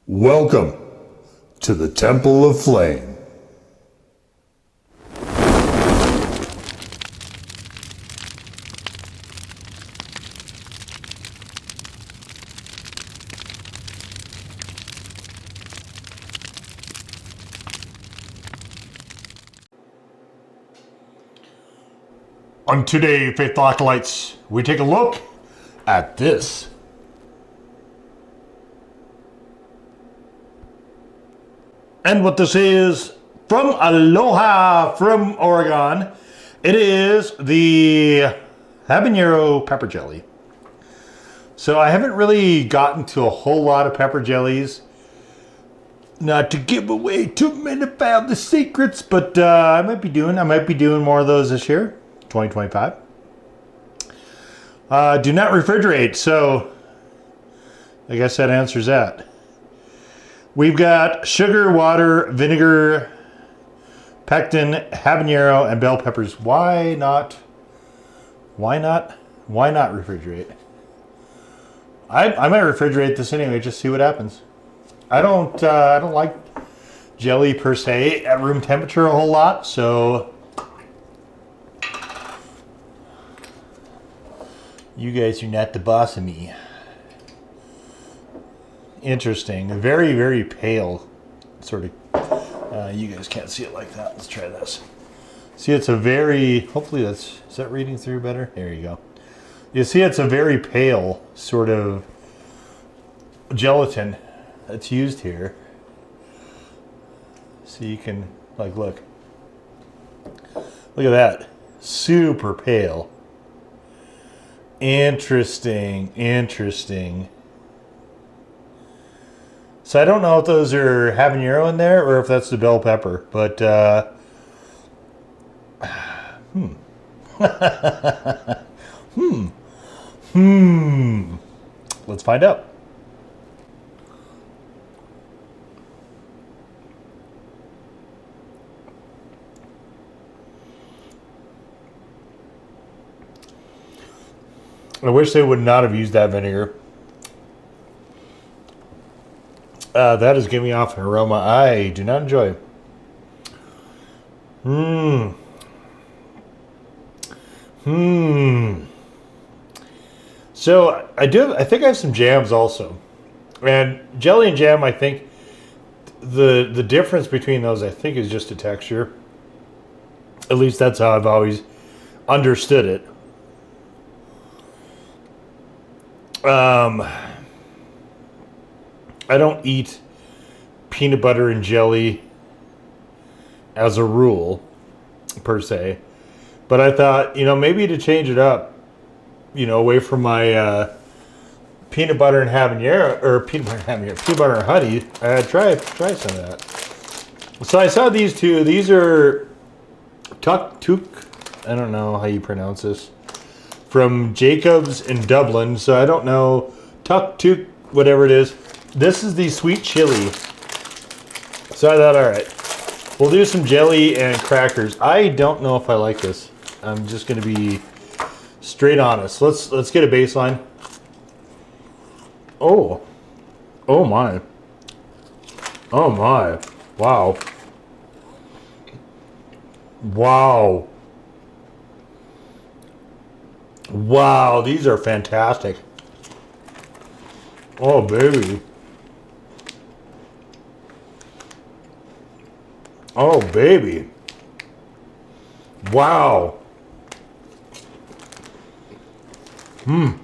Welcome to the Temple of Flame. On today, Faith Acolytes, we take a look at this. And what this is from Aloha from Oregon, it is the habanero pepper jelly. So I haven't really gotten to a whole lot of pepper jellies. Not to give away too many family secrets, but I might be doing more of those this year, 2025. Do not refrigerate, so I guess that answers that. We've got sugar, water, vinegar, pectin, habanero, and bell peppers. Why not refrigerate? I might refrigerate this anyway, just see what happens. I don't like jelly per se at room temperature a whole lot, so you guys are not the boss of me. Interesting. Very, very pale sort of. You guys can't see it like that. Let's try this. See, it's a very, hopefully is that reading through better? There you go. You see, it's a very pale sort of gelatin that's used here. So you can, like, look at that. Super pale. Interesting. So I don't know if those are habanero in there or if that's the bell pepper, but Let's find out. I wish they would not have used that vinegar. That is giving off an aroma I do not enjoy. So I think I have some jams also, and jelly and jam. I think the difference between those, I think, is just a texture. At least that's how I've always understood it. I don't eat peanut butter and jelly as a rule, per se. But I thought, maybe to change it up, away from my peanut butter and habanero, or peanut butter and honey, try some of that. So I saw these two. These are tuk-tuk. I don't know how you pronounce this. From Jacobs in Dublin. So I don't know. Tuk-tuk, whatever it is. This is the sweet chili. So I thought, all right, we'll do some jelly and crackers. I don't know if I like this. I'm just going to be straight honest. Let's get a baseline. Oh my. Wow, these are fantastic. Oh, baby. Oh, baby. Wow. This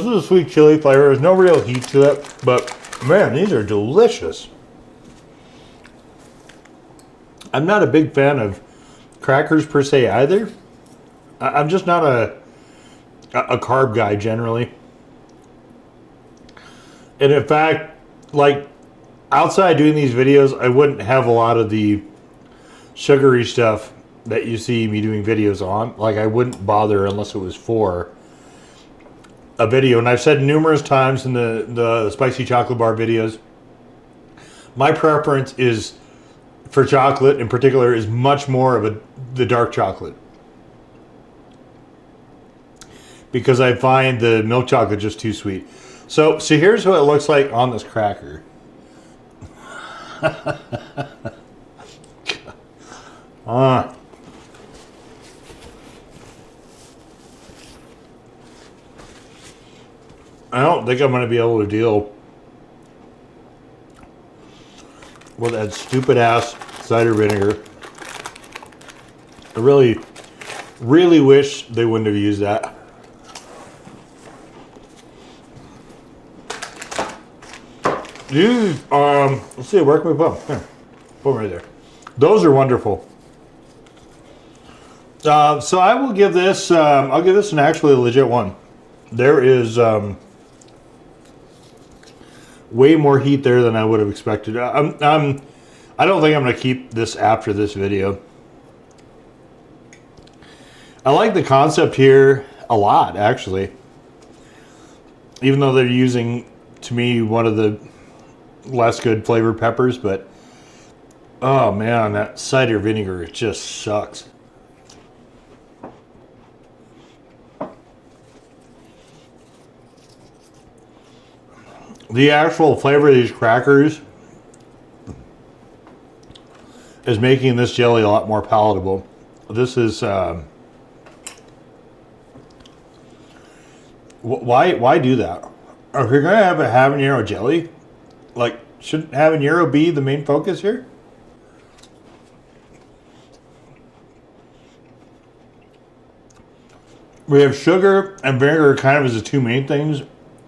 is a sweet chili flavor. There's no real heat to it, but man, these are delicious. I'm not a big fan of crackers per se either. I'm just not a carb guy generally. And in fact, like, outside doing these videos, I wouldn't have a lot of the sugary stuff that you see me doing videos on. Like, I wouldn't bother unless it was for a video. And I've said numerous times in the spicy chocolate bar videos, my preference is for chocolate in particular is much more of the dark chocolate. because I find the milk chocolate just too sweet. So here's what it looks like on this cracker. I don't think I'm going to be able to deal with that stupid ass cider vinegar. I really, really wish they wouldn't have used that. These, let's see, where can we put them? Here, put them right there. Those are wonderful. So I will give this, I'll give this an actually legit one. There is way more heat there than I would have expected. I don't think I'm going to keep this after this video. I like the concept here a lot, actually. Even though they're using, to me, one of the less good flavored peppers, but oh man, that cider vinegar, it just sucks. The actual flavor of these crackers is making this jelly a lot more palatable. This is why do that? If you're gonna have a habanero jelly, like, shouldn't habanero be the main focus here? We have sugar and vinegar kind of as the two main things,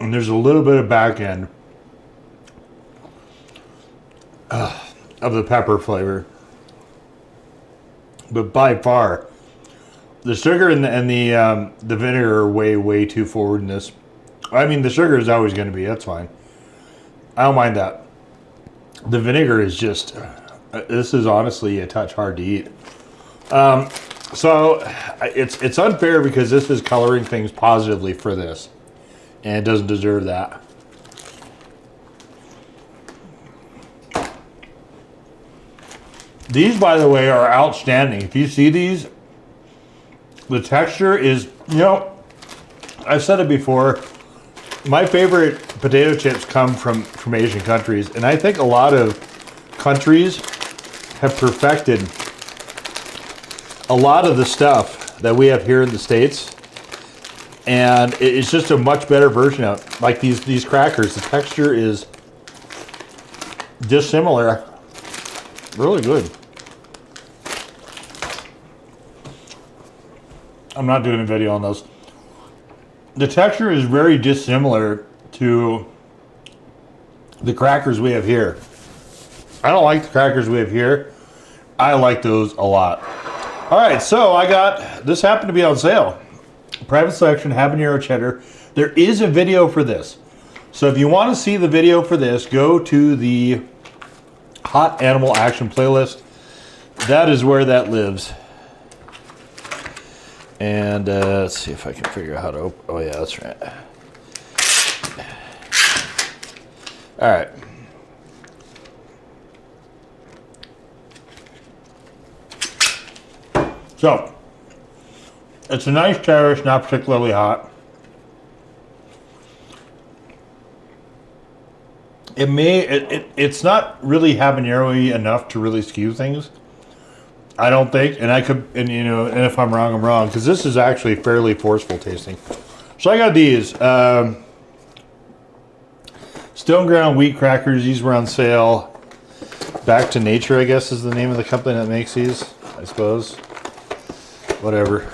and there's a little bit of back end of the pepper flavor. But by far, the sugar and the vinegar are way too forward in this. I mean, the sugar is always going to be, that's fine. I don't mind that. The vinegar is just, this is honestly a touch hard to eat. So it's unfair because this is coloring things positively for this, and it doesn't deserve that. These, by the way, are outstanding. If you see these, the texture is, you know, I've said it before, my favorite potato chips come from Asian countries, and I think a lot of countries have perfected a lot of the stuff that we have here in the States, and it's just a much better version of it. Like these crackers, the texture is dissimilar. Really good. I'm not doing a video on those. The texture is very dissimilar to the crackers we have here. I don't like the crackers we have here. I like those a lot. All right, so I got, this happened to be on sale. Private Selection Habanero Cheddar. There is a video for this. So if you want to see the video for this, go to the Hot Animal Action playlist. That is where that lives. And let's see if I can figure out how to open. Oh yeah, that's right. All right. So it's a nice cheddar. It's not particularly hot. It's not really habanero-y enough to really skew things, I don't think. And I could, and you know, and if I'm wrong, I'm wrong, because this is actually fairly forceful tasting. So I got these stone ground wheat crackers. These were on sale. Back to Nature, I guess, is the name of the company that makes these, I suppose. Whatever.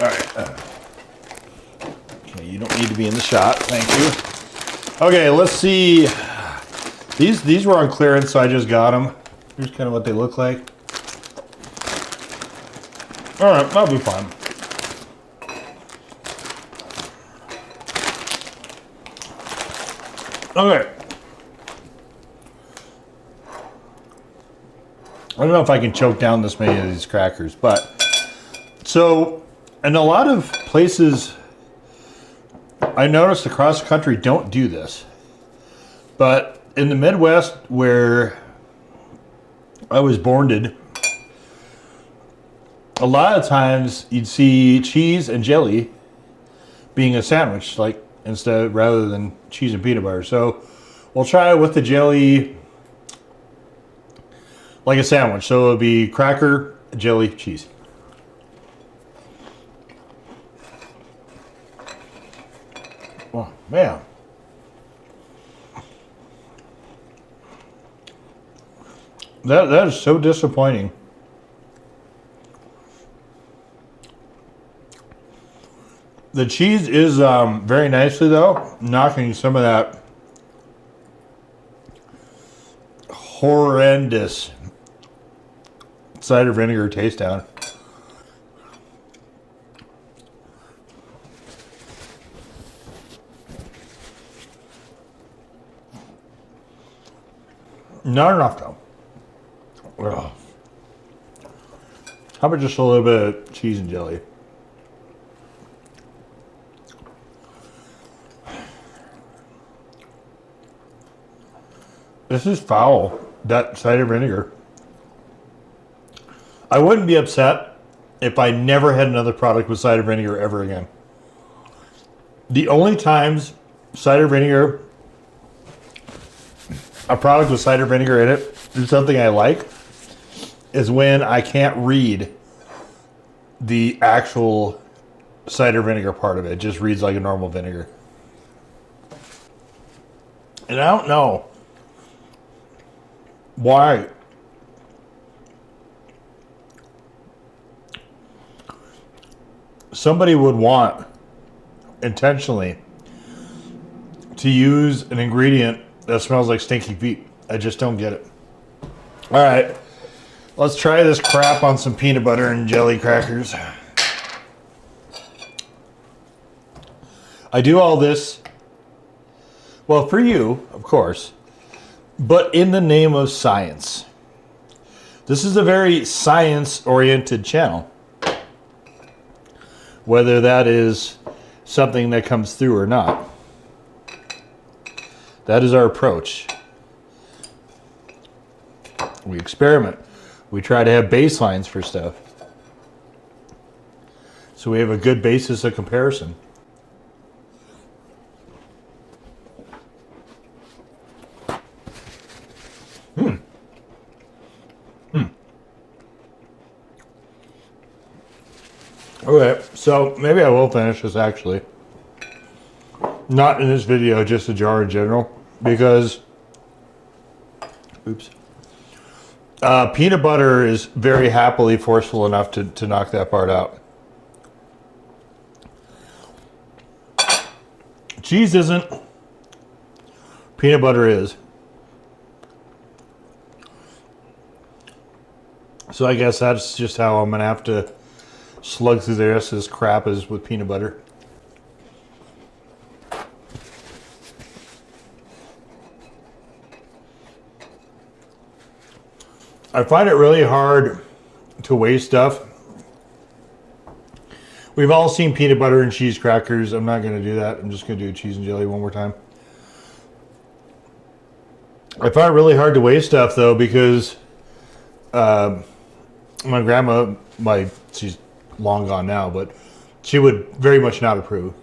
All right. Okay, you don't need to be in the shot. Thank you. Okay, let's see. These were on clearance, so I just got them. Here's kind of what they look like. All right, that'll be fine. Okay. I don't know if I can choke down this many of these crackers, but so in a lot of places I noticed across the country don't do this, but in the Midwest where I was born, a lot of times you'd see cheese and jelly being a sandwich, like rather than cheese and peanut butter. So we'll try it with the jelly like a sandwich. So it'll be cracker, jelly, cheese. Oh, man. That is so disappointing. The cheese is very nicely, though, knocking some of that horrendous cider vinegar taste down. Not enough, though. Ugh. How about just a little bit of cheese and jelly? This is foul, that cider vinegar. I wouldn't be upset if I never had another product with cider vinegar ever again. The only times cider vinegar, a product with cider vinegar in it, is something I like, is when I can't read the actual cider vinegar part of it. It just reads like a normal vinegar. And I don't know why somebody would want intentionally to use an ingredient that smells like stinky feet. I just don't get it. All right, let's try this crap on some peanut butter and jelly crackers. I do all this, well, for you, of course, but in the name of science. This is a very science-oriented channel. Whether that is something that comes through or not. That is our approach. We experiment. We try to have baselines for stuff. So we have a good basis of comparison. Okay, so maybe I will finish this actually. Not in this video, just a jar in general. Because, oops. Peanut butter is very happily forceful enough to knock that part out. Cheese isn't. Peanut butter is. So I guess that's just how I'm going to have to slug through the rest of this crap is with peanut butter. I find it really hard to waste stuff. We've all seen peanut butter and cheese crackers. I'm not going to do that. I'm just going to do cheese and jelly one more time. I find it really hard to waste stuff, though, because my grandma, she's long gone now, but she would very much not approve.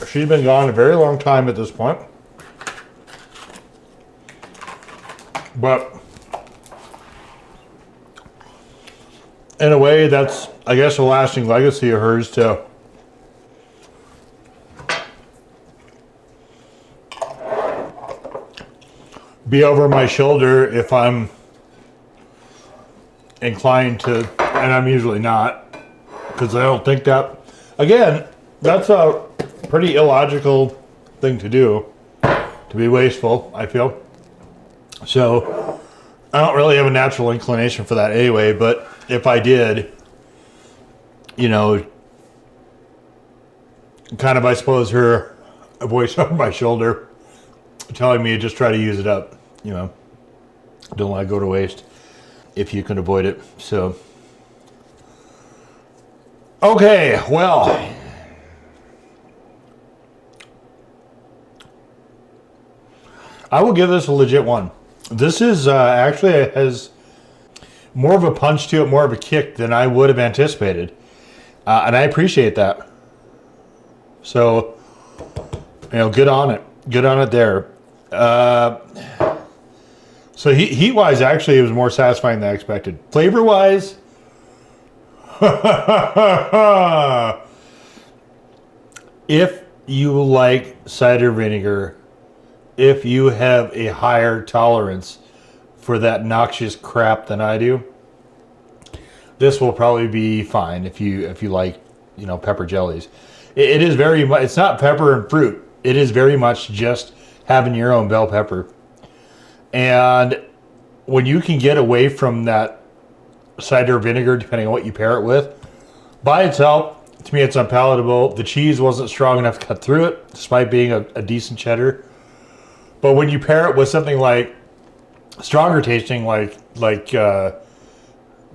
She's been gone a very long time at this point. But in a way, that's, I guess, a lasting legacy of hers to be over my shoulder if I'm inclined to, and I'm usually not, because I don't think that, again, that's a pretty illogical thing to do, to be wasteful, I feel. So I don't really have a natural inclination for that anyway, but if I did, you know, kind of, I suppose, her voice over my shoulder telling me to just try to use it up, you know, don't let it go to waste if you can avoid it. So, okay, well, I will give this a legit 1. This is actually has more of a punch to it, more of a kick than I would have anticipated. And I appreciate that. So, good on it. Good on it there. So heat-wise, actually, it was more satisfying than I expected. Flavor-wise, if you like cider vinegar, if you have a higher tolerance for that noxious crap than I do, this will probably be fine if you like, pepper jellies. It is very much, it's not pepper and fruit. It is very much just having your own bell pepper. And when you can get away from that cider vinegar, depending on what you pair it with, by itself, to me, it's unpalatable. The cheese wasn't strong enough to cut through it, despite being a decent cheddar. But when you pair it with something like stronger tasting, like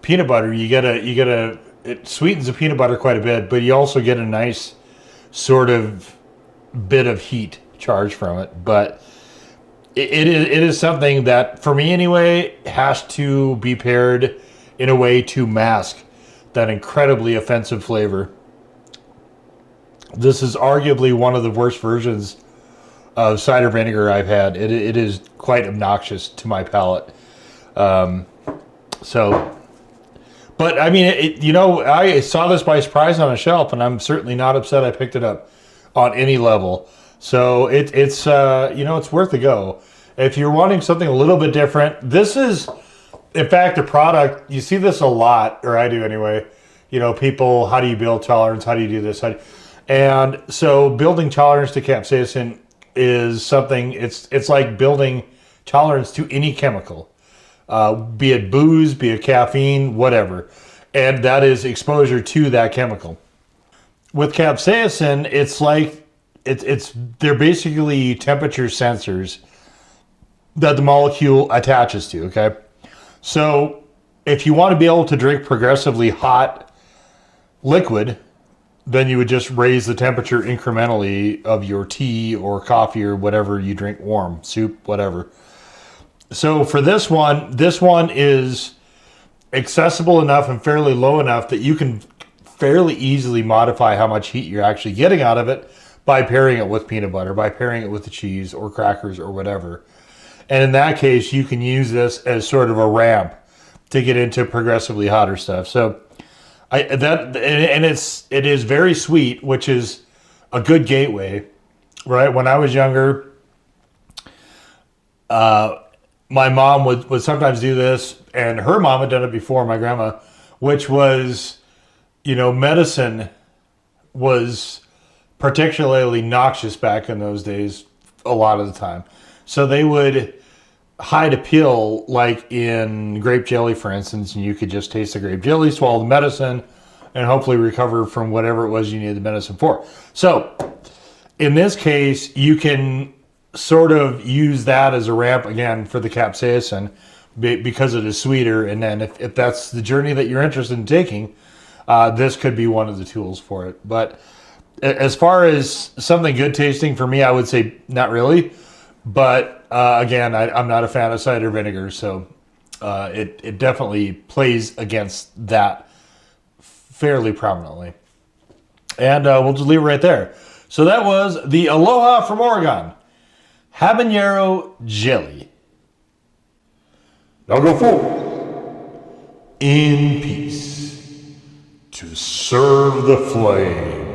peanut butter, it sweetens the peanut butter quite a bit, but you also get a nice sort of bit of heat charge from it. But it is something that, for me anyway, has to be paired in a way to mask that incredibly offensive flavor. This is arguably one of the worst versions of cider vinegar I've had. It is quite obnoxious to my palate. But I mean, I saw this by surprise on a shelf, and I'm certainly not upset I picked it up on any level. So it's it's worth a go. If you're wanting something a little bit different, this is, in fact, a product. You see this a lot, or I do anyway. People, how do you build tolerance? How do you do this? And so building tolerance to capsaicin is something, it's like building tolerance to any chemical, be it booze, be it caffeine, whatever. And that is exposure to that chemical. With capsaicin, it's like, they're basically temperature sensors that the molecule attaches to, okay? So if you want to be able to drink progressively hot liquid, then you would just raise the temperature incrementally of your tea or coffee or whatever you drink warm, soup, whatever. So for this one is accessible enough and fairly low enough that you can fairly easily modify how much heat you're actually getting out of it by pairing it with peanut butter, by pairing it with the cheese or crackers or whatever. And in that case, you can use this as sort of a ramp to get into progressively hotter stuff. So it is very sweet, which is a good gateway, right? When I was younger, my mom would sometimes do this, and her mom had done it before, my grandma, which was, medicine was particularly noxious back in those days a lot of the time. So they would hide a pill, like in grape jelly, for instance, and you could just taste the grape jelly, swallow the medicine, and hopefully recover from whatever it was you needed the medicine for. So in this case, you can sort of use that as a ramp again for the capsaicin because it is sweeter. And then if that's the journey that you're interested in taking, this could be one of the tools for it. But as far as something good tasting, for me, I would say not really. But again, I'm not a fan of cider vinegar, so it definitely plays against that fairly prominently. And we'll just leave it right there. So that was the Aloha from Oregon Habanero Jelly. Now go forward in peace to serve the flame.